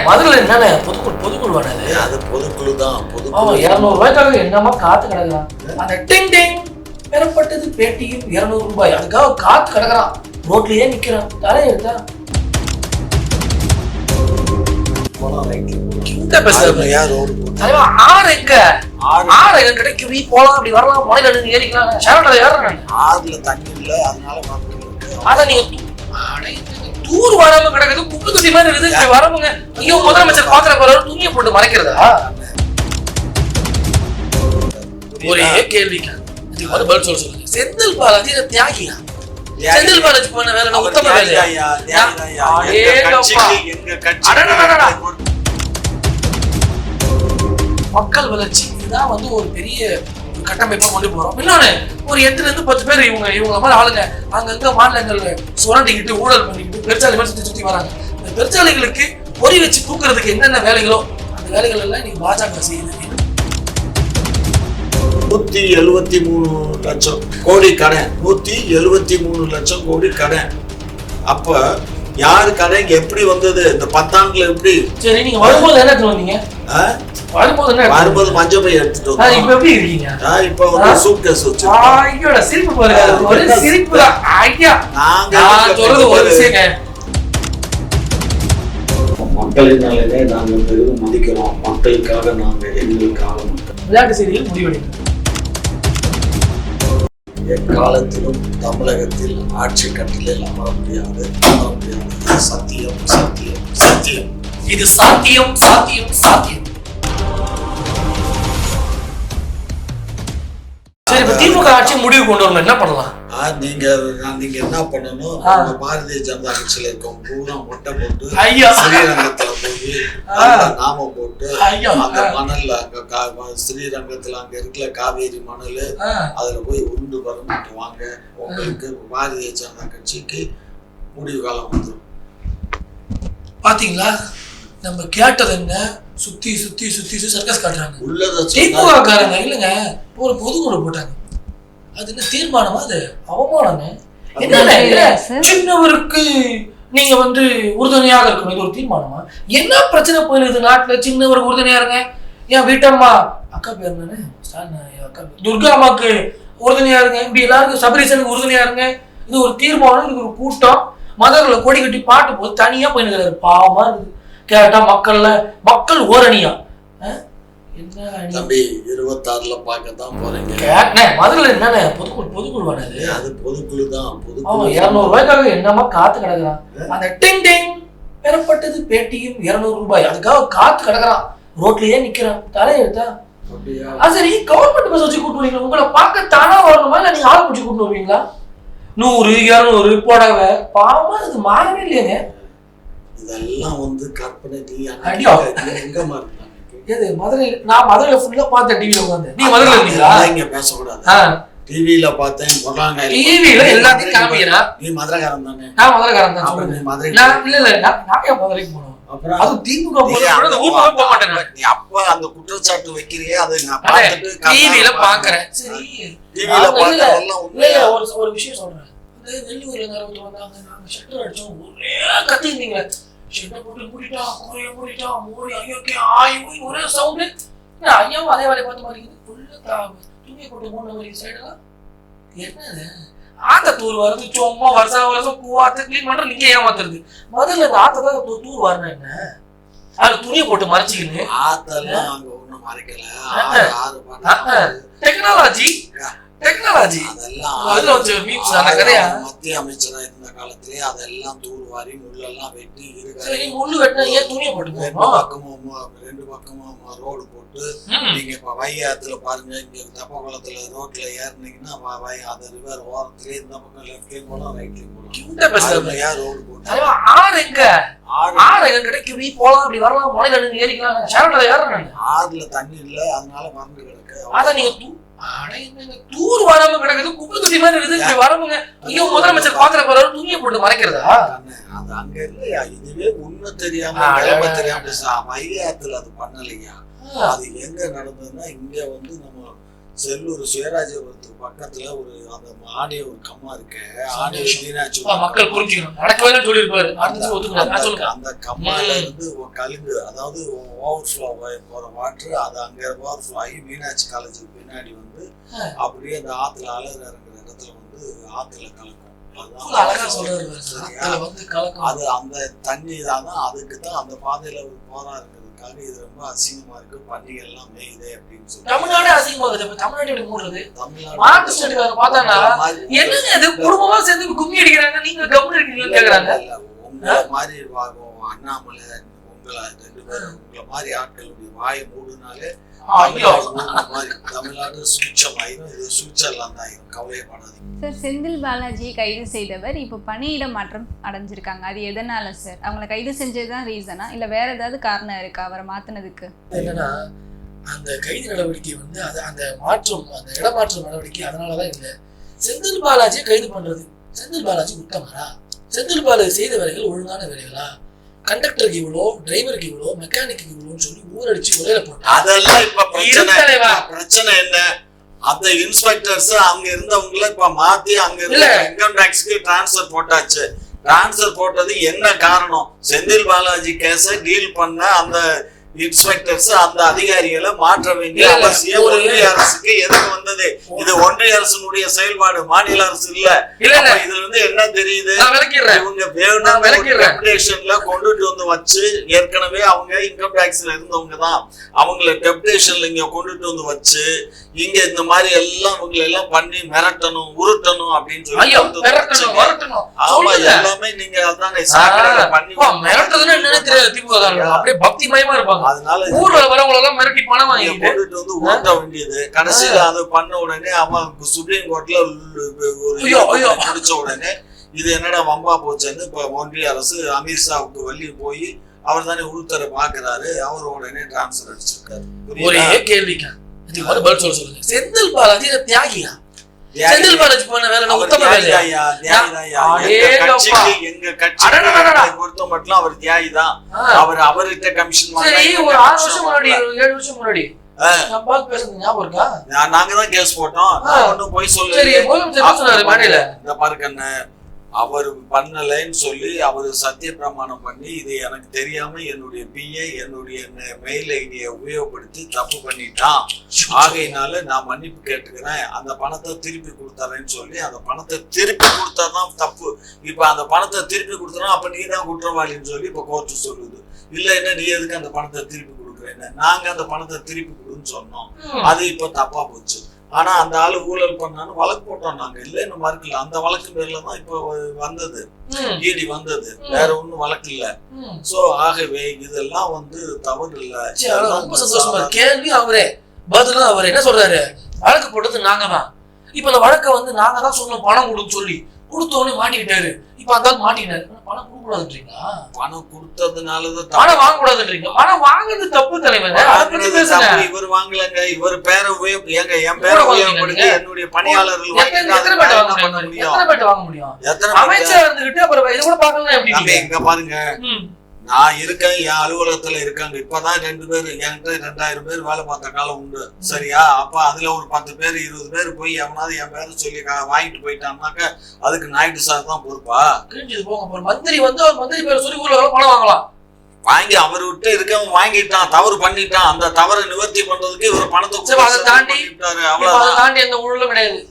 மதுரை என்னண்ணே பொதுக்குழு வேணாது? அது பொதுக்குழு தான். 200 ரூபாய்க்காக என்னமா காத்து கிடக்குறான். அந்த டிங் டிங் பெறப்பட்டது பேட்டியும் 200 ரூபாய், அதுக்காக காத்து கிடக்குறான், ரோட்லயே நிக்கிறான். தலையெடுத்தா கிடைக்கும், போலாம் அப்படி வரலாம், மலையில ஏறிக்கலாம். ஆறுல தண்ணி இல்ல, அதனால அத நீங்க தூர் வராம கிடக்குது, குப்பை தொட்டி மாதிரி இருக்குது. வரவங்க ஐயோ முதலமைச்சர் பாக்குற போறாரு, துணியை போட்டு மறைக்கிறதா? ஒரே கேள்விக்கா இதுக்கு வந்து பதில் சொல்லுங்க. செந்தில் பாலாஜி தியாகியா? செந்தில் பாலாஜி போன வேலை உத்தம வேலையா? மக்கள் வளர்ச்சி இதுதான் வந்து ஒரு பெரிய கட்டமைப்பா கொண்டு போறோம். இன்னொன்னு ஒரு 8 to 10 பேர் இவங்க மாதிரி ஆளுங்க அங்கங்க மாநிலங்கள்ல சுரண்டிக்கிட்டு ஊழல் பண்ணிக்கிட்டு பெருச்சாலை மாதிரி சுத்தி வராங்க. இந்த பெருச்சாலைகளுக்கு பொறி வச்சு தூக்குறதுக்கு என்னென்ன வேலைகளோ அந்த வேலைகள் எல்லாம் நீங்க பாஜக செய்யுது. 173 லட்சம் கோடி கடன், 173 லட்சம் கோடி கடன். அப்ப யாரு கடன் எப்படி வந்தது? இந்த 10 ஆண்டுல எப்படி? சரி, நீங்க வரும்போது என்ன வந்தீங்க? வரும்போது மஞ்சள் பை எடுத்துட்டு வந்தோம். இப்ப எப்படி இருக்கீங்க? இப்ப வந்து சூட்கேஸ் வச்சு ஐயோட சிரிப்பு பாருங்க, ஒரு சிரிப்பு தான். ஐயா நான் சொல்றது ஒரு விஷயங்க, மக்களினாலே நாங்க பெரிதும் மதிக்கிறோம். மக்களுக்காக நாங்க எங்களுக்காக விளையாட்டு செய்தியில் முடிவெடுக்கிறோம். எக்காலத்திலும் தமிழகத்தில் ஆட்சி கட்டிலில் அமர முடியாது. சத்தியம் சத்தியம் சத்தியம். இது சாத்தியம் சாத்தியம் சாத்தியம். சரி, இப்ப திமுக ஆட்சி முடிவு கொண்டு வரணும், என்ன பண்ணலாம்? நீங்க என்ன பண்ணணும்? பாரதிய ஜனதா கட்சியில இருக்கவங்க பூரா மொட்டை போட்டு ஸ்ரீரங்கத்துல போய் நாமம் போட்டு அந்த மணல்ல அங்க ஸ்ரீரங்கத்துல அங்க இருக்கிற காவேரி மணல் அதுல போய் உண்டு வரணும் வாங்க. உங்களுக்கு பாரதிய ஜனதா கட்சிக்கு முடிவு காலம் வந்துடும். பாத்தீங்களா, நம்ம கேட்டது என்ன? சுத்தி சுத்தி சுத்தி சர்க்கஸ் காட்டுறாங்க. உள்ளத திமுக காரங்க இல்லங்க ஒரு பொதுக்குழு போட்டாங்க. அது என்ன தீர்மானமா? அது அவமானங்க. என்ன சின்னவருக்கு நீங்க வந்து உறுதுணையாக இருக்கணும், இது ஒரு தீர்மானமா? என்ன பிரச்சனை போயிருது நாட்டுல? சின்னவருக்கு உறுதுணையா இருங்க. என் வீட்டம்மா அக்கா பேர் தானே அக்கா துர்கா அம்மாக்கு உறுதுணையா இருங்க. இப்படி எல்லாருக்கும் சபரீசனுக்கு உறுதுணையா இருங்க. இது ஒரு தீர்மானம், இது ஒரு கூட்டம். மதங்களை கொடி கட்டி பாட்டு போது தனியா போயிருக்கிறாரு. பாவமா இருக்குது கேட்டா. மக்கள் ஓரணியா தம்பி 26ல பார்க்கத்தான் போறீங்க. மதுரை என்னண்ணே பொதுக்குழு வேணாது? அது பொதுக்குழு தான். 200 ரூபாய்க்காக என்னமா காத்து கிடக்குறான். அந்த டிங் டிங் பெறப்பட்டது பேட்டியும் 200 ரூபாய், அதுக்காக காத்து கிடக்குறான், ரோட்லயே நிக்கிறான். தலையெடுத்தா சரி, கவர்மெண்ட் பஸ் வச்சு கூட்டு வரீங்களா? உங்களை பார்க்க தானா வரணுமா இல்ல நீங்க ஆள் பிடிச்சி கூட்டு வருவீங்களா? 100 200 போடவை பாவமா இது மாறவே இல்லையாங்க. இதெல்லாம் வந்து கற்பனை. எங்க மாறினாங்க? எது மதுரை? நான் மதுரையில ஃபுல்லா பார்த்தேன் டிவில உட்கார்ந்து. நீ மதுரையில இருந்தீங்களா? இங்க பேசக்கூடாது. டிவில பார்த்தேன். டிவில எல்லாத்தையும் காமிக்கிறா. நீ மதுரைக்காரன் தானே? நான் மதுரைக்காரன் தான். நீ மதுரை? இல்ல நான் ஏன் மதுரைக்கு போகணும்? அப்புறம் அது திமுக ஊர்ல போக மாட்டேன். நீ அப்ப அந்த குற்றச்சாட்டு வைக்கிறியே, அதை நான் பார்த்துட்டு டிவில பாக்குறேன். சரி, டிவில பார்த்ததெல்லாம் ஒரு விஷயம் சொல்றேன். அந்த வெள்ளூர்ல இருந்து வந்தாங்க, நாங்க ஷட்டர் அடிச்சோம், ஒரே கத்திருந்தீங்களே. ஷட்டர் போட்டு மூடிட்டா, கோரிய மூடிட்டா, மூடி ஐயோக்கே ஆயி ஒரே சவுண்டு. ஐயாவும் அதே வேலையை பார்த்து மாதிரி ஃபுல்லா துணியை போட்டு மூணு மாதிரி சைடெல்லாம் என்னது ஆத்தத்தூர் வருது. சும்மா வருஷம் பூவாத்த கிளீன் பண்ற நீங்க ஏமாத்துறது. முதல்ல இந்த ஆத்ததான் தூர் வரணும். என்ன அது துணியை போட்டு மறைச்சிக்கணும். ஆத்தெல்லாம் அங்க ஒண்ணும் மறைக்கல. டெக்னாலஜி அதெல்லாம் மத்திய அமைச்சரா இருந்த காலத்திலே அதெல்லாம் தூர்வாரி முள்ளெல்லாம் வெட்டி முள்ளு வெட்டினா ஏன் துணியை போட்டு 2 பக்கமும் ரோடு போட்டு நீங்க இப்ப வையாத்துல பாருங்க. இங்க தப்பகுளத்துல ரோட்ல ஏறினீங்கன்னா அது ரிவர் ஓரத்திலே இந்த பக்கம் லெப்ட்லயும் போலாம் ரைட்லயும் போலாம். ரோடு போட்டு கிடைக்கும், போலாம் அப்படி வரலாம், மலையில ஏறிக்கலாம். ஆறுல தண்ணி இல்ல, அதனால மறந்து கிடக்கு. அத நீங்க தூர் வராம கிடக்குது, குப்பை தொட்டி மாதிரி இருக்குது. வரவங்க ஐயோ முதலமைச்சர் பாக்குற போறாரு, துணியை போட்டு மறைக்கிறதா? அது அங்க இல்லையா? இதுவே உண்மை தெரியாம தெரியாம வைகாத்துல அது பண்ணலையா? அது எங்க நடந்ததுன்னா இங்க வந்து நம்ம செல்லூர் சுயராஜ்யபுரத்துக்கு பக்கத்துல ஒரு அந்த ஆணைய ஒரு கம்மா இருக்கு, ஆணைய மீனாட்சி மக்கள் புரிஞ்சுக்கணும், நடக்கவே சொல்லியிருப்பாரு. அந்த கம்மால இருந்து கலுங்கு, அதாவது ஓவர்ஃப்ளோ போற வாட்டர் அது அங்க ஓவர்ஃப்ளோ ஆகி மீனாட்சி காலேஜுக்கு பின்னாடி வந்து அப்படியே அந்த ஆத்துல அழகு இறங்குற இடத்துல வந்து ஆத்துல கலக்கும். அது அந்த தண்ணி தான், அதுக்கு தான் அந்த பாதையில போறாருங்கிறதுக்காக இது ரொம்ப அசிங்கமா இருக்கு, பண்டிகை எல்லாம் மேயுதே அப்படின்னு சொல்லி. தமிழ்நாடு அசிங்கமா இருக்கு. தமிழ்நாடு மூடுறது மாட்டு ஸ்டேட்டுக்காரங்க பார்த்தானா என்னங்க இது குடும்பமா சேர்ந்து கும்மி அடிக்கிறாங்க, நீங்க கவர்மெண்ட் இருக்கீங்கன்னு கேக்குறாங்க. உங்களை மாதிரி அண்ணாமலை உங்களை 2 பேரும் உங்களை மாதிரி ஆட்களுடைய வாயை மூடுனாலே தமிழ்நாடு சுவிட்சமாயிரும். இது சுவிட்சர்லாந்து ஆயிரும், கவலையப்படாதீங்க சார். செந்தில் பாலாஜியை கைது செய்தவர் இப்போ பணியிட மாற்றம் அடைஞ்சிருக்காங்க. அது எதனால சார்? அவங்களை கைது செஞ்சதுதான் ரீசனா, இல்ல வேற ஏதாவது காரணம் இருக்கா அவரை மாத்தினதுக்கு? என்னன்னா அந்த கைது நடவடிக்கை வந்து அது அந்த மாற்றம், அந்த இடமாற்றம் நடவடிக்கை அதனாலதான் இல்லை. செந்தில் பாலாஜியை கைது பண்றது, செந்தில் பாலாஜி உத்தமரா? செந்தில் பாலாஜி செய்த வேலைகள் ஒழுங்கான வேலைகளா? கண்டக்டருக்கு இவ்வளோ, டிரைவருக்கு இவ்வளோ, மெக்கானிக்கு இவ்வளோன்னு சொல்லி ஊரடிச்சு உரையில போட்டாங்க. அதெல்லாம் இப்ப பிரச்சனை என்ன? அந்த இன்ஸ்பெக்டர்ஸ் அங்க இருந்தவங்கள இப்ப மாத்தி அங்க இருந்த இன்கம் டாக்ஸ்க்கு டிரான்ஸ்பர் போட்டாச்சு. டிரான்ஸ்பர் போட்டது என்ன காரணம்? செந்தில் பாலாஜி கேஸ டீல் பண்ண அந்த இன்ஸ்பெக்டர்ஸ் அந்த அதிகாரிகளை மாற்ற வேண்டிய அவசியம் ஒன்றிய அரசுக்கு எதுக்கு வந்தது? இது ஒன்றிய அரசுடைய செயல்பாடு, மாநில அரசு இல்ல. இதுல இருந்து என்ன தெரியுது? இவங்க டெப்டேஷன்ல கொண்டுட்டு வந்து வச்சு, ஏற்கனவே அவங்க இன்கம் டாக்ஸ்ல இருந்தவங்க தான், அவங்களை டெப்டேஷன்ல இங்க கொண்டுட்டு வந்து வச்சு இங்க இந்த மாதிரி எல்லாம் இவங்களை எல்லாம் பண்ணி மிரட்டணும், உருட்டணும் அப்படின்னு சொல்லி எல்லாமே நீங்க அதானே பண்ணி பக்திமயமா இருப்பாங்க. அதனால ஊர்ல வரவங்க எல்லாம் மிரட்டி பணம் வாங்கி கொண்டுட்டு வந்து உருட்ட வேண்டியது. கடைசியில அதை பண்ண உடனே அவன் சுப்ரீம் கோர்ட்ல முடிச்ச உடனே இது என்னடா வம்பா போச்சுன்னு இப்ப ஒன்றிய அரசு அமித்ஷாவுக்கு வள்ளி போய் அவர் தானே உள்துறை பாக்குறாரு, அவர் உடனே டிரான்ஸ்பர் அடிச்சிருக்காரு. ஒரே கேள்விக்கா பதில் சொல்லுங்க. செந்தில் பாலாஜி தியாகியா? செந்தில் பாலாஜி போன வேலை உத்தம வேலையா? எங்க கட்சி பொறுத்த மட்டும் அவர் தியாகி தான். அவர் அவர்கிட்ட கமிஷன் ஒரு 6 வருஷம் முன்னாடி 7 வருஷம் முன்னாடி நாங்க தான் கேஸ் போட்டோம். ஒன்னும் போய் சொல்லு இந்த பாருங்க, அவர் பண்ணலைன்னு சொல்லி அவர் சத்திய பிரமாணம் பண்ணி இது எனக்கு தெரியாம என்னுடைய பிஏ என்னுடைய மெயில் ஐடியை உபயோகப்படுத்தி தப்பு பண்ணிட்டான், ஆகையினால நான் மன்னிப்பு கேட்டுக்கிறேன், அந்த பணத்தை திருப்பி கொடுத்தாரேன்னு சொல்லி அந்த பணத்தை திருப்பி கொடுத்தாதான் தப்பு. இப்ப அந்த பணத்தை திருப்பி கொடுத்தா அப்ப நீ தான் குற்றவாளின்னு சொல்லி இப்ப கோர்ட்டு சொல்லுது. இல்ல என்ன நீ எதுக்கு அந்த பணத்தை திருப்பி கொடுக்குறேன்னு? நாங்க அந்த பணத்தை திருப்பி கொடுன்னு சொன்னோம், அது இப்ப தப்பா போச்சு. ஆனா அந்த ஆளு ஊழல் பண்ணான்னு வழக்கு போட்டோம் நாங்க, இல்லன்னு மறுக்கல. அந்த வழக்கு பேர்ல தான் இப்ப வந்தது, ஈடி வந்தது, வேற ஒண்ணும் வழக்கு இல்ல. சோ ஆகவே இதெல்லாம் வந்து தவறு இல்ல. கேள்வி அவரே, பதிலும் அவரே என்ன சொல்றாரு? வழக்கு போட்டது நாங்க தான். இப்ப அந்த வழக்க வந்து நாங்க தான் சொன்னோம் பணம் கொடுன்னு சொல்லி, கொடுத்தோன்னு மாட்டிக்கிட்டாரு. இப்ப அந்த மாட்டினாரு, பணம் கொடுக்க கூடாதுன்றீங்களா? பணம் கொடுத்ததுனாலதான் பணம் வாங்க கூடாதுன்றீங்க. பணம் வாங்குறது தப்பு தலைவர். இவர் வாங்கலங்க, இவர் பேரை உபயோக என் பேரை உபயோகப்படுத்தி என்னுடைய பணியாளர்கள் வாங்க முடியும். அமைச்சர் இருந்துகிட்டு அப்புறம் இது கூட பாக்கலாம். எப்படி எங்க பாருங்க, நான் இருக்கேன், என் அலுவலகத்துல இருக்காங்க. இப்பதான் 2 பேர் என்கிட்ட 2000 பேர் வேலை பார்த்த காலம் உண்டு, சரியா? அப்ப அதுல ஒரு 10 பேர் 20 பேர் போய் எவனாவது என் பேரை சொல்லி வாங்கிட்டு போயிட்டான்னாக்க அதுக்கு நாயுடு சார் தான் பொறுப்பா? மந்திரி வந்து மந்திரி பேரை சொல்லி ஊர்ல பணம் வாங்கலாம். வாங்கி அவர் விட்டு இருக்கவன் வாங்கிட்டான், தவறு பண்ணிட்டான். அந்த தவறை நிவர்த்தி பண்றதுக்கு இவர் பணத்தை தாண்டி அந்த ஊழலும் கிடையாது.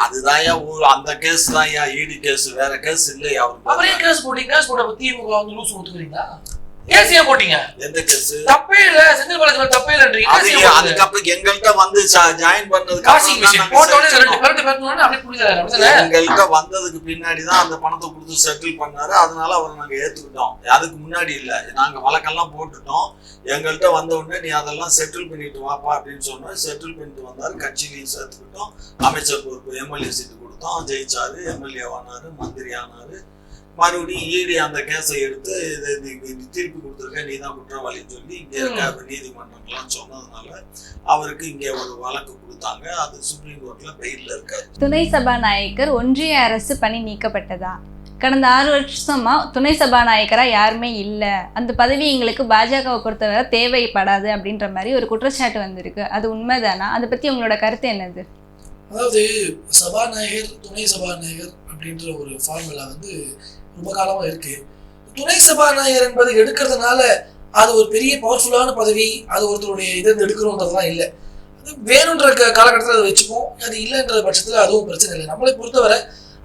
அதுதான் அந்த கேஸ் தான் ஈடி கேஸ், வேற கேஸ் இல்லையா? அவரே கேஸ் போட்டீங்க, கேஸ் போட்ட திமுக வந்து லூசு ஒத்துக்கிறீங்களா? கேசியா போட்டீங்க? எந்த கேஸ்? தப்பே இல்ல, செந்தில் பாலாஜி தப்பே இல்லன்றீங்க. அதுக்கப்புறம் எங்கள்கிட்ட வந்து ஜாயின் பண்ணதுக்கு எங்கள்கிட்ட வந்ததுக்கு பின்னாடிதான் அந்த பணத்தை கொடுத்து செட்டில் பண்ணாரு. அதனால அவரை நாங்க ஏத்துக்கிட்டோம். அதுக்கு முன்னாடி இல்ல, நாங்க வழக்கெல்லாம் போட்டுட்டோம். எங்கள்கிட்ட வந்த உடனே நீ அதெல்லாம் செட்டில் பண்ணிட்டு வாப்பா அப்படின்னு சொன்னோம். செட்டில் பண்ணிட்டு வந்தாரு, கட்சியிலையும் சேர்த்துக்கிட்டோம். அமைச்சர் பொறுப்பு எம்எல்ஏ சீட்டு கொடுத்தோம், ஜெயிச்சாரு, எம்எல்ஏ ஆனாரு, மந்திரி ஆனாரு. மறுபடியும் ஈடி அந்த கேஸை எடுத்து திருப்பி கொடுத்துருக்க, நீ தான் குற்றவாளின்னு சொல்லி இங்க இருக்க நீதிமன்றம்லாம் சொன்னதுனால அவருக்கு இங்க ஒரு வழக்கு கொடுத்தாங்க. அது சுப்ரீம் கோர்ட்ல பெயில்ல இருக்காரு. துணை சபாநாயகர் ஒன்றிய அரசு பணி நீக்கப்பட்டதா? கடந்த 6 வருஷமா துணை சபாநாயகராக யாருமே இல்லை, அந்த பதவி எங்களுக்கு பாஜகவை பொறுத்தவரை தேவைப்படாது அப்படின்ற மாதிரி ஒரு குற்றச்சாட்டு வந்திருக்கு. அது உண்மைதானா? அதை பற்றி உங்களோட கருத்து என்னது? அதாவது சபாநாயகர் துணை சபாநாயகர் அப்படின்ற ஒரு ஃபார்முலா வந்து ரொம்ப காலமாக இருக்கு. துணை சபாநாயகர் என்பது எடுக்கிறதுனால அது ஒரு பெரிய பவர்ஃபுல்லான பதவி, அது ஒருத்தருடைய இதை எடுக்கணுன்றதுலாம் இல்லை. அது வேணுன்ற காலகட்டத்தில் அதை வச்சுப்போம், அது இல்லைன்ற பட்சத்தில் அதுவும் பிரச்சனை இல்லை. நம்மளை பொறுத்தவரை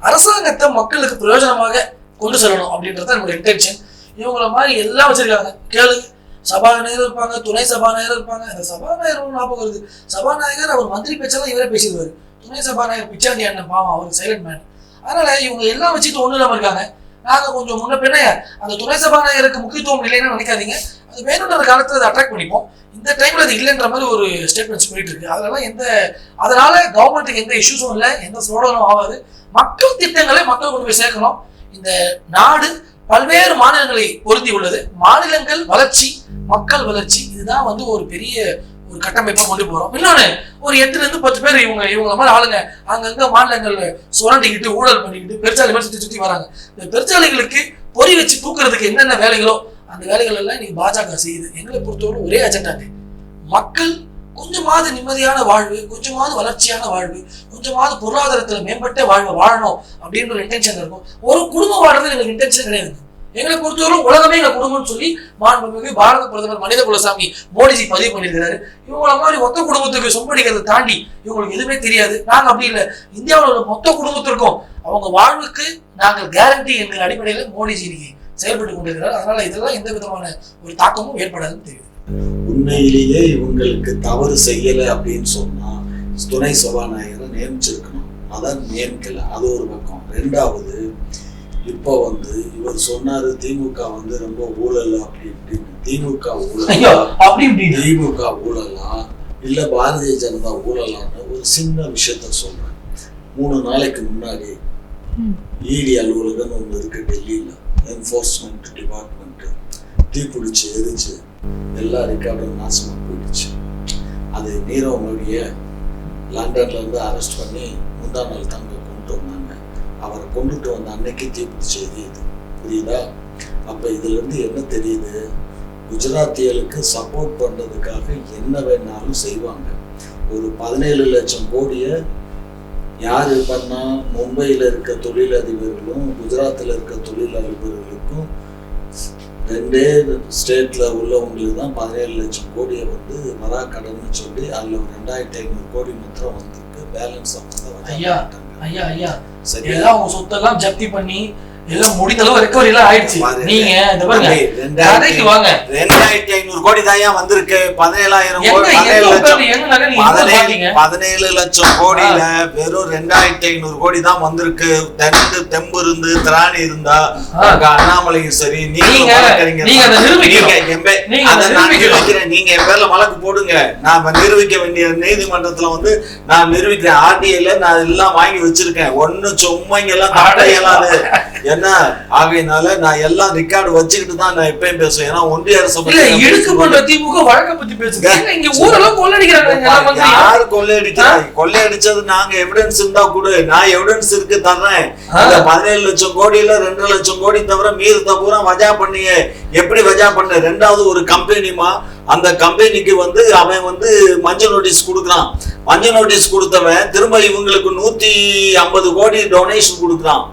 அரசாங்கத்தை மக்களுக்கு பிரயோஜனமாக கொண்டு செல்லணும் அப்படின்றது நம்மளோட இன்டென்ஷன். இவங்கள மாதிரி எல்லாம் வச்சிருக்காங்க. கேளுங்க, சபாநாயகர் இருப்பாங்க, துணை சபாநாயகர் இருப்பாங்க. அந்த சபாநாயகர் ஞாபகம் வருது, சபாநாயகர் அவர் மந்திரி பேச்செல்லாம் இவரே பேசிடுவாரு. துணை சபாநாயகர் பிச்சாண்டி அண்ணன் பாவம், அவர் சைலண்ட் மேன். அதனால இவங்க எல்லாம் வச்சுட்டு ஒண்ணு இல்லாம இருக்காங்க. நாங்க கொஞ்சம் முன்ன பின்ன அந்த துணை சபாநாயகருக்கு முக்கியத்துவம் இல்லைன்னு நினைக்காதீங்க, அது வேணுன்ற காலத்துல அதை அட்ராக்ட் பண்ணிப்போம். இந்த டைம்ல அது இல்லைன்ற மாதிரி ஒரு ஸ்டேட்மெண்ட்ஸ் போயிட்டு இருக்கு. அதனால கவர்மெண்ட்டுக்கு எந்த இஷ்யூஸும் இல்லை, எந்த சோழனும் ஆகாது. மக்கள் திட்டங்களை மக்கள் கொண்டு போய் சேர்க்கணும். இந்த நாடு பல்வேறு மாநிலங்களை பொருந்தி உள்ளது. மாநிலங்கள் வளர்ச்சி, மக்கள் வளர்ச்சி, இதுதான் வந்து ஒரு பெரிய ஒரு கட்டமைப்பா கொண்டு போறோம். இன்னொன்னு, ஒரு 8 to 10 பேர் இவங்கள மாதிரி ஆளுங்க அங்கங்க மாநிலங்கள்ல சுரண்டிக்கிட்டு ஊழல் பண்ணிக்கிட்டு பெருச்சாலை மாதிரி சுத்தி சுத்தி வராங்க. இந்த பெருச்சாலைகளுக்கு பொறி வச்சு தூக்குறதுக்கு என்னென்ன வேலைகளோ அந்த வேலைகள் எல்லாம் இன்னைக்கு பாஜக செய்யுது. எங்களை பொறுத்தவரை ஒரே அஜெண்டாங்க, மக்கள் கொஞ்சமாவது நிம்மதியான வாழ்வு, கொஞ்சமாவது வளர்ச்சியான வாழ்வு, கொஞ்சமாவது பொருளாதாரத்துல மேம்பட்ட வாழ்வை வாழணும் அப்படின்ற ஒரு இன்டென்ஷன் இருக்கும். ஒரு குடும்பம் வாழ்றது எங்களுக்கு இன்டென்ஷன் கிடையாது. எங்களை பொறுத்தவரை உலகமே எங்க குடும்பம்னு சொல்லி மாண்புமிகு பாரத பிரதமர் மனித குலசாமி மோடிஜி பதிவு பண்ணியிருக்கிறாரு. இவங்கள மாதிரி மொத்த குடும்பத்துக்கு சொம்படிக்கிறத தாண்டி இவங்களுக்கு எதுவுமே தெரியாது. நாங்க அப்படி இல்லை, இந்தியாவில் உள்ள மொத்த குடும்பத்திற்கும் அவங்க வாழ்வுக்கு நாங்கள் கேரண்டி என்கிற அடிப்படையில மோடிஜி இன்னைக்கு செயல்பட்டு கொண்டிருக்கிறார். அதனால இதெல்லாம் எந்த விதமான ஒரு தாக்கமும் ஏற்படாதுன்னு தெரியுது. உண்மையிலேயே இவங்களுக்கு தவறு செய்யலை அப்படின்னு சொன்னா துணை சபாநாயகரை நியமிச்சிருக்கணும். அதான் நியமிக்கல, அது ஒரு பக்கம். 2வது, இப்போ வந்து இவர் சொன்னாரு திமுக வந்து ரொம்ப ஊழல் அப்படி இப்படின்னு. திமுக ஊழலா இல்ல பாரதிய ஜனதா ஊழலான்னு ஒரு சின்ன விஷயத்த சொல்றேன். 3 நாளைக்கு முன்னாடி இடி அலுவலகம் ஒன்று இருக்கு டெல்லியில, என்ஃபோர்ஸ்மெண்ட் டிபார்ட்மெண்ட், தீப்பிடிச்சு எரிச்சு எல்லா ரெக்கார்டும் நாசமா போயிடுச்சு. அது நீரவ் மோடிய லண்டன்ல இருந்து அரெஸ்ட் பண்ணி முந்தா நாள் தாங்க கொண்டு வந்தாங்க. அவரை கொண்டுட்டு வந்த அன்னைக்கு தீப்பிடிச்சு எரியுது, புரியுதா? அப்ப இதுல இருந்து என்ன தெரியுது, குஜராத்தியலுக்கு சப்போர்ட் பண்றதுக்காக என்ன வேணாலும் செய்வாங்க. ஒரு 17 லட்சம் கோடியை யாரு பண்ணா, மும்பையில இருக்க தொழிலதிபர்களும் குஜராத்தில் இருக்க தொழிலதிபர்களுக்கும் 2 ஸ்டேட்ல உள்ளவங்களுக்கு தான் 17 லட்சம் கோடியை வந்து வரா கடன் சொல்லி அதுல 2500 கோடி மாத்திரம் வந்திருக்கு. பேலன்ஸ் அவங்க சொத்தெல்லாம் ஜப்தி பண்ணி எல்லாம் முடிந்தளவு ரெக்கவரி எல்லாம் ஆயிடுச்சு. நீங்க இந்த பாருங்க, கடைக்கு வாங்க, 2500 கோடி தான் ஏன் வந்திருக்கு. 17 லட்சம் கோடியில வெறும் 2500 கோடி தான் வந்திருக்கு. தெம்பு இருந்து திராணி இருந்தா அண்ணாமலையும் சரி, நீங்க என் பேர்ல வழக்கு போடுங்க, நான் நிரூபிக்க வேண்டிய நீதிமன்றத்துல வந்து நான் நிரூபிக்கிறேன். ஆர்டிஐல நான் எல்லாம் வாங்கி வச்சிருக்கேன். ஒண்ணு சும்மாங்க எல்லாம் தடையலாது என்ன ஆகையினால நான் எல்லாம் ரெக்கார்டு வச்சுக்கிட்டு தான் நான் எப்பயும் பேசுவேன். ஏன்னா ஒன்றிய அரசு திமுக வழக்க பத்தி பேசுறாங்க, இங்க ஊரெல்லாம் கொள்ளடிக்கிறாங்க. யாரு கொள்ளையடிக்கிறாங்க? கொள்ளையடிச்சது நாங்க எவிடன்ஸ் இருந்தா கூட நான் எவிடன்ஸ் இருக்கு தர்றேன். 17 லட்சம் கோடியில 2 லட்சம் கோடி தவிர மீறத பூரா வஜா பண்ணிய. எப்படி வஜா பண்ண? 2வது ஒரு கம்பெனிமா, அந்த கம்பெனிக்கு வந்து அவன் வந்து மஞ்சள் நோட்டீஸ் கொடுக்குறான். மஞ்சள் நோட்டீஸ் கொடுத்தவன் திரும்ப இவங்களுக்கு 150 கோடி டொனேஷன் கொடுக்குறான்.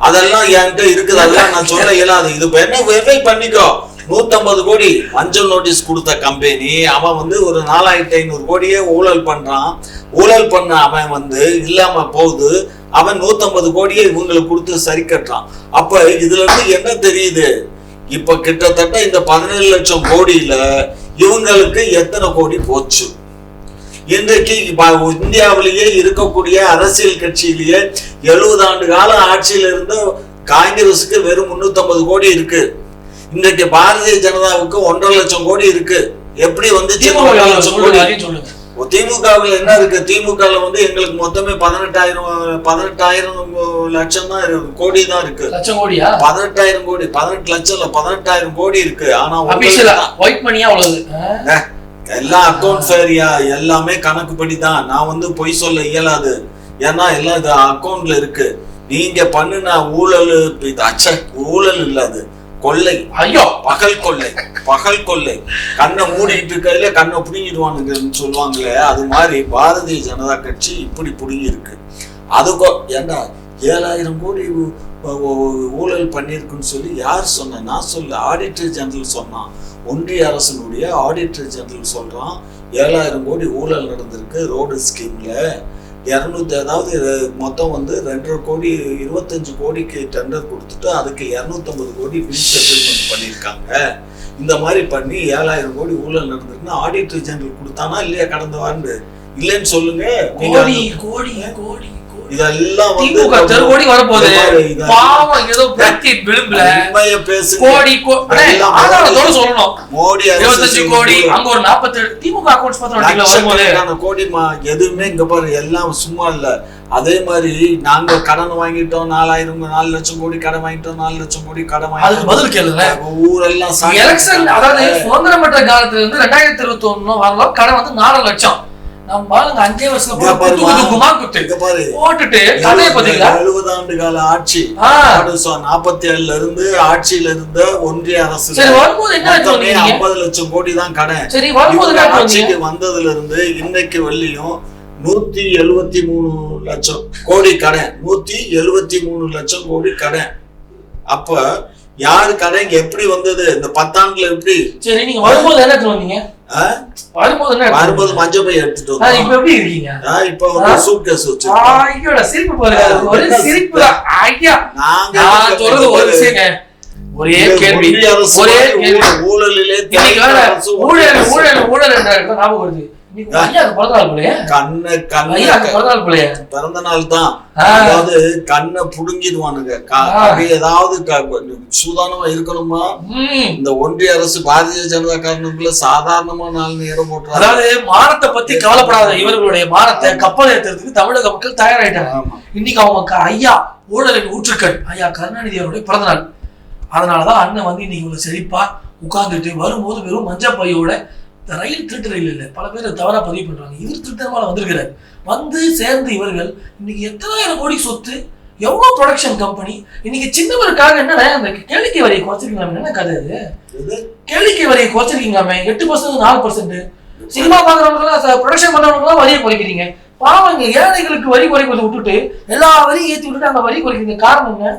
அதெல்லாம் என்கிட்ட இருக்குது, அதெல்லாம் நான் சொல்ல இயலாது. இது என்ன வெரிஃபை பண்ணிக்கோ. 150 கோடி மஞ்சள் நோட்டீஸ் கொடுத்த கம்பெனி அவன் வந்து ஒரு 4500 கோடியே ஊழல் பண்றான். ஊழல் பண்ண அவன் வந்து இல்லாம போகுது. அவன் 150 கோடியே இவங்களுக்கு கொடுத்து சரி கட்டுறான். அப்ப இதுல இருந்து என்ன தெரியுது, இப்ப கிட்டத்தட்ட இந்த 17 லட்சம் கோடியில இவங்களுக்கு எத்தனை கோடி போச்சு? இன்றைக்கு இந்தியாவிலேயே இருக்கக்கூடிய அரசியல் கட்சியிலேயே 70 ஆண்டு கால ஆட்சியில இருந்து காங்கிரஸுக்கு வெறும் 350 கோடி இருக்கு. இன்றைக்கு பாரதிய ஜனதாவுக்கு 1.5 லட்சம் கோடி இருக்கு. எப்படி வந்து திமுகவில் என்ன இருக்கு? திமுகல வந்து எங்களுக்கு மொத்தமே 18,000 லட்சம் தான் கோடி தான் இருக்கு. 18,000 கோடி, 18 லட்சம் இல்ல, 18,000 கோடி இருக்கு. ஆனா எல்லாம் அக்கௌண்ட் ஃபேரியா, எல்லாமே கணக்குப்படி தான். நான் வந்து பொய் சொல்ல இயலாது. ஏன்னா எல்லாம் இது அக்கௌண்ட்ல இருக்கு. நீங்க பண்ணுன ஊழல் இது ஊழல் இல்ல, அது கொள்ளை. ஐயோ, பகல் கொள்ளை. கண்ணை மூடிட்டு இருக்கையில கண்ணை புடுங்கிடுவானுங்கன்னு சொல்லுவாங்களே, அது மாதிரி பாரதிய ஜனதா கட்சி இப்படி புடுங்கி இருக்கு. அதுக்கும் ஏன்னா 7,000 கோடி ஊழல் பண்ணியிருக்குன்னு சொல்லி யார் சொன்ன? நான் சொல்ல, ஆடிட்டர் ஜெனரல் சொன்னான். ஒன்றிய அரசனுடைய ஆடிட்டர் ஜெனரல் சொல்றான் 7,000 கோடி ஊழல் நடந்திருக்கு ரோடு ஸ்கீம்ல. 200, அதாவது மொத்தம் வந்து 2.5 கோடி 25 கோடிக்கு டெண்டர் கொடுத்துட்டு அதுக்கு 250 கோடி பில் செட்டில்மெண்ட் பண்ணியிருக்காங்க. இந்த மாதிரி பண்ணி 7,000 கோடி ஊழல் நடந்திருக்குன்னா ஆடிட்டர் ஜெனரல் கொடுத்தானா இல்லையா கடந்த ஆண்டு? இல்லைன்னு சொல்லுங்க. இதெல்லாம் திமுக தெருவோடி வரப்போகுது. பாவம் ஏதோ பிரத்யேக் விளிம்புல உண்மையை பேசு. கோடி ஆதாரத்தோட சொல்லணும். மோடி 25 கோடி, அங்க ஒரு 47 திமுக அக்கவுண்ட்ஸ் பத்திரம் வரும்போது கோடி எதுவுமே இங்க பாரு, எல்லாம் சும்மா இல்ல. அதே மாதிரி நாங்க கடன் வாங்கிட்டோம் 4 லட்சம் கோடி கடன் வாங்கிட்டோம், 4 லட்சம் கோடி கடன் வாங்கிட்டோம். பதில் கேளுங்க. ஊரெல்லாம் எலெக்ஷன், அதாவது சுதந்திரம் பெற்ற காலத்துல இருந்து 2021 வரலாம் கடன் வந்து 4 லட்சம். நம்ம பாருங்க 5 வருஷம் போட்டுட்டு கதையை பாத்தீங்களா? 70 ஆண்டு கால ஆட்சி 47ல இருந்து ஆட்சியில இருந்த ஒன்றிய அரசு 50 லட்சம் கோடி தான் கடன். ஆட்சிக்கு வந்ததுல இருந்து இன்னைக்கு வெள்ளியும் 173 லட்சம் கோடி கடன். 173 லட்சம் கோடி கடன். அப்ப யாரு கடன் எப்படி வந்தது இந்த 10 ஆண்டுல? எப்படி? சரி, நீங்க வரும்போது என்ன வந்தீங்க? வரும்போது மஞ்சள் பை எடுத்துட்டு வந்தோம். இப்ப எப்படி இருக்கீங்க? இப்ப வந்து சூட்கேஸ் வச்சிருக்கோம். ஐயோட சிரிப்பு பாருங்க, ஒரே சிரிப்பு தான். ஐயா, நான் சொல்றது ஒரு விஷயங்க. ஒரே கேள்வி, ஒரே கேள்வி. ஊழலிலே ஊழல் ஊழல் ஊழல் என்ற ஞாபகம் வருது. பிறந்த நாள் தான். அதாவது கண்ணை புடுங்கிடுவானுங்க. ஏதாவது சூதானமா இருக்கணுமா? இந்த ஒன்றிய அரசு பாரதிய ஜனதா காரணங்கள சாதாரணமா 4 நேரம் போட்டு, அதாவது மானத்தை பத்தி கவலைப்படாத இவர்களுடைய மானத்தை கப்பல் ஏற்றுறதுக்கு தமிழக மக்கள் தயாராயிட்டாங்க. இன்னைக்கு அவங்க ஐயா ஊழலின் ஊற்றுக்கள் ஐயா கருணாநிதி அவருடைய பிறந்த நாள். அதனாலதான் அண்ணன் வந்து இன்னைக்கு இவ்வளவு செழிப்பா உட்கார்ந்துட்டு வரும்போது வெறும் மஞ்சள் பையோட ரயில் திருட்டு ரயில் இல்லை, பல பேர் தவறா பதிவு பண்றாங்க. இவர் திருத்தனமால வந்திருக்கிறார். வந்து சேர்ந்து இவர்கள் இன்னைக்கு எத்தனாயிரம் கோடி சொத்து, எவ்வளவு ப்ரொடக்ஷன் கம்பெனி. இன்னைக்கு சின்னவருக்காக என்னன்னா அந்த கேளிக்கை வரியை குறைச்சிருக்கீங்களாமே. என்ன கதை அது? கேளிக்கை வரியை குறைச்சிருக்கீங்களாமே. 8% 4%. சினிமா பாக்குறவங்க ப்ரொடக்ஷன் பண்றவங்க வரியை குறைக்கிறீங்க. பாவங்க ஏழைகளுக்கு வரி குறைக்கிறத விட்டுட்டு எல்லா வரியும் ஏற்றி விட்டுட்டு அந்த வரி குறைக்கிறீங்க. காரணம் என்ன?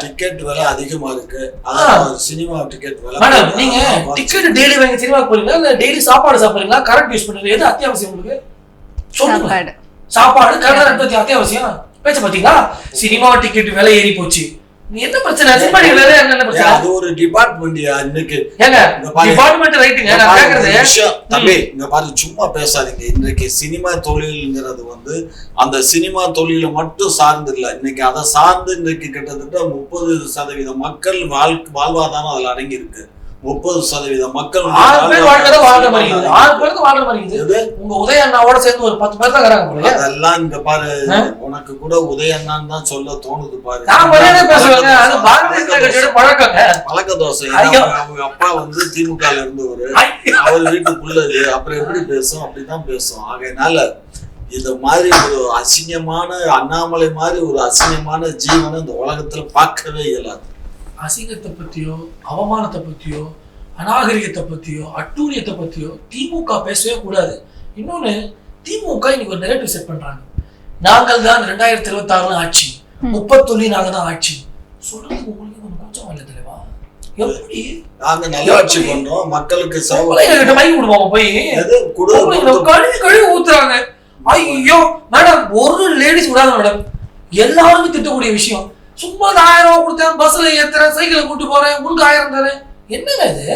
டிக்கெட் விலை அதிகமா இருக்கு. சினிமா டிக்கெட் விலை. மேடம், நீங்க டிக்கெட் டெய்லி வாங்கி சினிமாக்கு போறீங்களா இல்ல டெய்லி சாப்பாடு சாப்பிடுறீங்களா? கரண்ட் யூஸ் பண்றீங்க, எது அத்தியாவசியம் உங்களுக்கு? சொல்லுங்க. சாப்பாடு கரண்ட் அத்தியாவசியம். பேச்ச பாத்தீங்களா? சினிமா டிக்கெட் விலை ஏறி போச்சு. நீ என்ன பிரச்சனை? சினிமா டிக்கெட் விலை என்ன பிரச்சனை? அது ஒரு டிபார்ட்மெண்ட்யா. இன்னைக்கு ஏங்க டிபார்ட்மெண்ட் ரைட்டுங்க. நான் கேக்குறது தம்பி, இங்க பாரு, சும்மா பேசாதீங்க. இன்னைக்கு சினிமா தொழில்ங்கிறது வந்து அந்த சினிமா தொழில மட்டும் சார்ந்து இல்ல. இன்னைக்கு அதை சார்ந்து இன்னைக்கு கிட்டத்தட்ட 30% மக்கள் வாழ்வாதாரம் அதுல அடங்கி இருக்கு. 30% மக்கள் 6 பேர் வாழ்ற மாதிரி இருக்குது. 6 பேருக்கு வாழ்ற மாதிரி இருக்குது. உங்க உதய அண்ணாவோட சேர்ந்து ஒரு 10 பேர் தான் இருக்காங்க போல. அதெல்லாம் இங்க பாரு, உனக்கு கூட உதய அண்ணான்னு தான் சொல்ல தோணுது பாரு. நான் மரியாதை பேசுறேங்க. அது பாரதிய ஜனதா கட்சியோட பழக்கங்க. பழக்க தோசை. அவங்க அப்பா வந்து திமுகல இருந்தவரு, அவர் வீட்டுக்குள்ளது. அப்புறம் எப்படி பேசும்? அப்படிதான் பேசும். ஆகையினால இந்த மாதிரி ஒரு அசிங்கமான அண்ணாமலை மாதிரி ஒரு அசிங்கமான ஜீவனை இந்த உலகத்துல பார்க்கவே இயலாது. அசிங்கத்தை பத்தியோ, அவமானத்தை பத்தியோ, அநாகரிகத்தை பத்தியோ, அட்டூழியத்தை பத்தியோ திமுக பேசவே கூடாது. இன்னொன்னு, திமுக இன்னைக்கு ஒரு நெரேட்டிவ் செட் பண்றாங்க. நாங்கள் தான் 2026 ஆட்சி, 30 நாங்க தான் ஆட்சி சொல்றதுக்கு உங்களுக்கு கொஞ்சம் இல்ல தலைவா? எப்படி நாங்க நல்ல ஆட்சி பண்றோம், மக்களுக்கு மைக் கொடுப்பாங்க போய் கழுவி ஊத்துறாங்க. ஐயோ மேடம், ஒரு லேடிஸ் விடாத மேடம், எல்லாருமே திட்டக்கூடிய விஷயம். சும்மா 1000 ரூபாய் கொடுத்தேன், பஸ்ல ஏத்துறேன், சைக்கிளை கூட்டு போறேன், உங்களுக்கு 1000 தரேன். என்னங்க இது?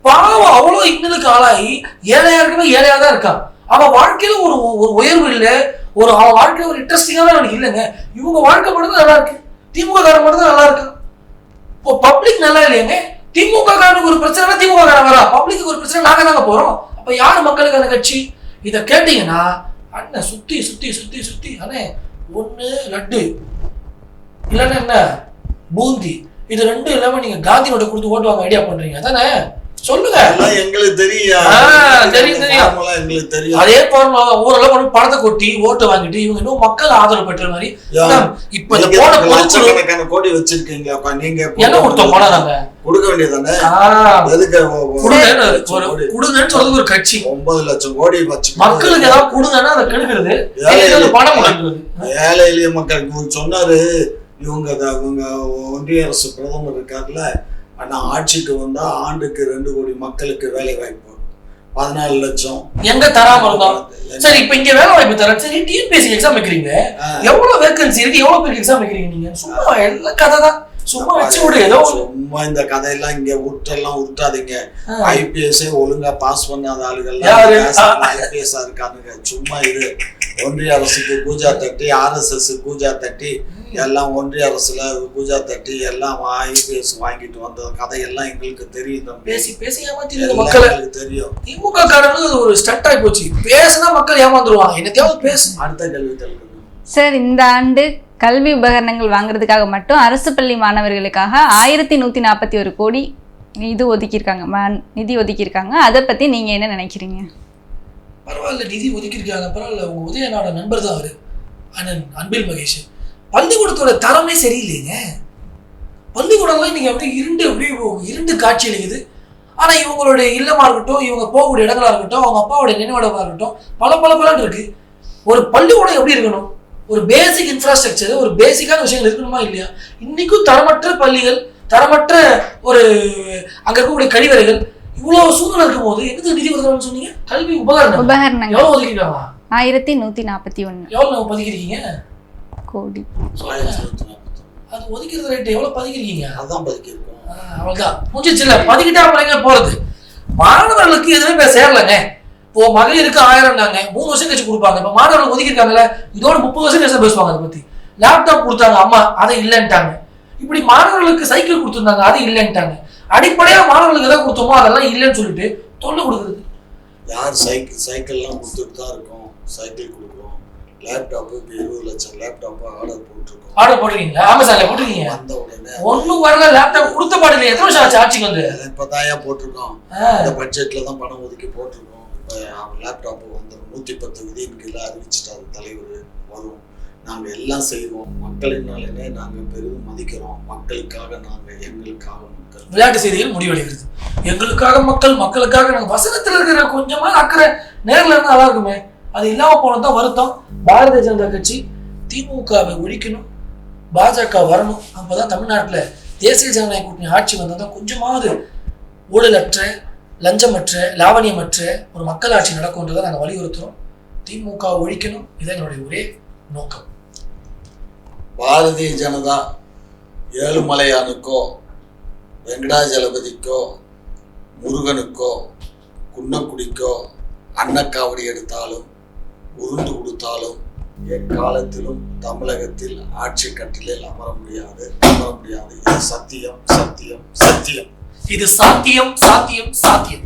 பாவம் அவ்வளவு இன்னலுக்கு ஆளாகி ஏழையா இருக்குமே ஏழையா தான் இருக்கான். அவன் வாழ்க்கையில ஒரு உயர்வு இல்லை, அவன் வாழ்க்கையில ஒரு இன்ட்ரெஸ்டிங்கான அவனுக்கு இல்லைங்க. இவங்க வாழ்க்கை மட்டும் நல்லா இருக்கு, திமுக காரன் மட்டும் தான் நல்லா இருக்கு. இப்போ பப்ளிக் நல்லா இல்லையாங்க. திமுக காரனுக்கு ஒரு பிரச்சனை, திமுக காரன் வரா. பப்ளிக்கு ஒரு பிரச்சனை, நாங்க தாங்க போறோம். அப்ப யாரு மக்களுக்கான கட்சி? இதை கேட்டீங்கன்னா அண்ணன் சுத்தி சுத்தி சுத்தி சுத்தி அண்ணே ஒண்ணு லட்டு இல்லைன்னா என்ன பூந்தி, இது ரெண்டும் இல்லாம நீங்க காந்தி நோட்டை கொடுத்து ஓட்டுவாங்க ஐடியா பண்றீங்க தானே? சொல்லுங்க. எங்களுக்கு தெரியும். எங்களுக்கு தெரியும். அதே ஃபார்முலா ஊரெல்லாம் கொண்டு பணத்தை கொட்டி ஓட்டு வாங்கிட்டு இவங்க இன்னும் மக்கள் ஆதரவு பெற்ற மாதிரி. இப்ப இந்த போன லட்சக்கணக்கான கோடி வச்சிருக்கீங்க, நீங்க என்ன கொடுத்தோம் போனா நாங்க கொடுக்க வேண்டியதானே? கொடுங்கன்னு சொல்றது ஒரு கட்சி 9 லட்சம் கோடி வச்சு மக்களுக்கு ஏதாவது கொடுங்கன்னா அதை கெடுக்கிறது பணம். ஏழை எளிய மக்களுக்கு சொன்னாரு. இவங்க ஒன்றிய அரசு பிரதமர் இருக்காருல்ல, ஆனா ஆட்சிக்கு வந்தா ஆண்டுக்கு 2 கோடி மக்களுக்கு வேலை வாய்ப்பு, 14 லட்சம் எங்க தராம இருந்தோம். சரி, இப்ப இங்க வேலை வாய்ப்பு தர. சரி, டிஎன்பிஎஸ்சி எக்ஸாம் வைக்கிறீங்க, எவ்வளவு வேகன்சி இருக்கு, எவ்வளவு பேருக்கு எக்ஸாம் வைக்கிறீங்க நீங்க? சும்மா எல்லா கதை தான், சும்மா வச்சு விடு. ஏதோ சும்மா இந்த கதையெல்லாம் இங்க உருட்டாதீங்க. ஐபிஎஸ் ஒழுங்கா பாஸ் பண்ணாத ஆளுகள் ஐபிஎஸ் இருக்கானுங்க. சும்மா இது ஒன்றிய அரசுக்கு பூஜா தட்டி, RSS பூஜா தட்டி, எல்லாம் ஒன்றிய அரசுல பூஜா தட்டி எல்லாம் ஐபிஎஸ் வாங்கிட்டு வந்த கதையெல்லாம் எங்களுக்கு தெரியும். பேசி பேசி ஏமாத்திருக்க மக்களுக்கு தெரியும். திமுக காரங்களுக்கு ஒரு ஸ்டண்ட் ஆகி போச்சு. பேசினா மக்கள் ஏமாந்துருவாங்க. என்னத்தையாவது பேசு. அடுத்த கேள்வி தெலுங்கு சார். இந்த ஆண்டு கல்வி உபகரணங்கள் வாங்குறதுக்காக மட்டும் அரசு பள்ளி மாணவர்களுக்காக 1141 கோடி நிதி ஒதுக்கியிருக்காங்க. அதை பத்தி நீங்க என்ன நினைக்கிறீங்க? பரவாயில்ல, நிதி ஒதுக்கியிருக்காங்க, பரவாயில்ல. உங்க உதயநாட நண்பர் தான் அவரு, அண்ணன் அன்பில் மகேஷ். பள்ளிக்கூடத்தோட தரமே சரியில்லைங்க. பள்ளிக்கூடம்லாம் இன்னைக்கு அப்படியே இருண்டு காட்சி அளிக்குது. ஆனா இவங்களுடைய இல்லமா இருக்கட்டும், இவங்க போகக்கூடிய இடங்களா இருக்கட்டும், அவங்க அப்பாவுடைய நினைவிடமா இருக்கட்டும், பல இருக்கு. ஒரு பள்ளிக்கூடம் எப்படி இருக்கணும்? ஒரு பேசிக் இன்ஃப்ராஸ்ட்ரக்சர், ஒரு பேசிக்கான விஷயங்கள் இருக்கணுமா இல்லையா? இன்னைக்கும் தரமற்ற பள்ளிகள், தரமற்ற ஒரு அங்க இருக்கக்கூடிய கழிவறைகள், இவ்வளவு சூழ்நிலை இருக்கும் போது எதுக்கு நிதி ஒதுக்கணும்னு சொன்னீங்க? கல்வி உபகரணங்கள் எவ்வளவு ஒதுக்கிருக்காங்க? 1141. எவ்வளவு பதிக்கிறீங்க கோடி? அது ஒதுக்கிறது ரேட் எவ்வளவு பதிக்கிறீங்க? அதான் பதிக்கிருக்கோம். அவ்வளவுதான் முடிஞ்சிச்சு. இல்ல பதிக்கிட்டா பிள்ளைங்க போறது. மாணவர்களுக்கு எதுவுமே சேரலங்க. இப்போ மகளிருக்கு 1000 3 வருஷம் கழிச்சு கொடுப்பாங்க. இப்ப மாணவர்களுக்கு ஒதுக்கிருக்காங்கல்ல, இதோட 30 வருஷம் கழிச்சு பேசுவாங்க. அதை பத்தி லேப்டாப் கொடுத்தாங்க அம்மா, அதை இல்லைன்ட்டாங்க. இப்படி மாணவர்களுக்கு சைக்கிள் கொடுத்துருந்தாங்க, அது இல்லைன்ட்டாங்க. அடிப்படையா மாணவர்களுக்கு எதாவது கொடுத்தோமோ அதெல்லாம் இல்லைன்னு சொல்லிட்டு தொல்லை கொடுக்குறது. யார் சைக்கிள்லாம் கொடுத்துட்டு தான் இருக்கோம், சைக்கிள் கொடுக்குறோம். லேப்டாப்புக்கு 20 லட்சம் லேப்டாப் ஆர்டர் போட்டிருக்கீங்களா? அமேசான்ல போட்டிருக்கீங்க? வந்த உடனே ஒன்னும் வரல. லேப்டாப் கொடுத்த பாடல. எத்தனை வருஷம் ஆச்சு ஆட்சிக்கு வந்து? இப்பதான் போட்டிருக்கோம். இந்த பட்ஜெட்ல தான் பணம் ஒதுக்கி போட்டிருக்கோம். லேப்டாப் வந்து 110 விதியின் கீழே அறிவிச்சிட்டாரு தலைவர். வரும், நாங்க எல்லாம் செய்வோம். மக்களின் நலனே நாங்க பெரிதும் மதிக்கிறோம். மக்களுக்காக நாங்க, எங்களுக்காக மக்கள். விளையாட்டு செய்திகள் முடிவடைகிறது. எங்களுக்காக மக்கள், மக்களுக்காக நாங்க. வசனத்துல இருக்கிற கொஞ்சமா அக்கறை நேரில் இருந்தா நல்லா இருக்குமே. அது இல்லாம போனதான் வருத்தம். பாரதிய ஜனதா கட்சி திமுகவை ஒழிக்கணும், பாஜக வரணும். அப்பதான் தமிழ்நாட்டுல தேசிய ஜனநாயக கூட்டணி ஆட்சி வந்தாதான் கொஞ்சமாவது ஊழலற்ற, லஞ்சமற்ற, லாவணியமற்ற ஒரு மக்கள் ஆட்சி நடக்கும்ன்றதை நாங்கள் வலியுறுத்துறோம். திமுக ஒழிக்கணும், இதான் எங்களுடைய ஒரே நோக்கம். பாரதிய ஜனதா ஏழுமலையானுக்கோ, வெங்கடாஜலபதிக்கோ, முருகனுக்கோ, குன்னக்குடிக்கோ அன்னக்காவடி எடுத்தாலும், உருண்டு கொடுத்தாலும் எக்காலத்திலும் தமிழகத்தில் ஆட்சி கட்டிலில் அமர முடியாது. இது சத்தியம், சத்தியம், சத்தியம். இது சாத்தியம், சாத்தியம், சாத்தியம்.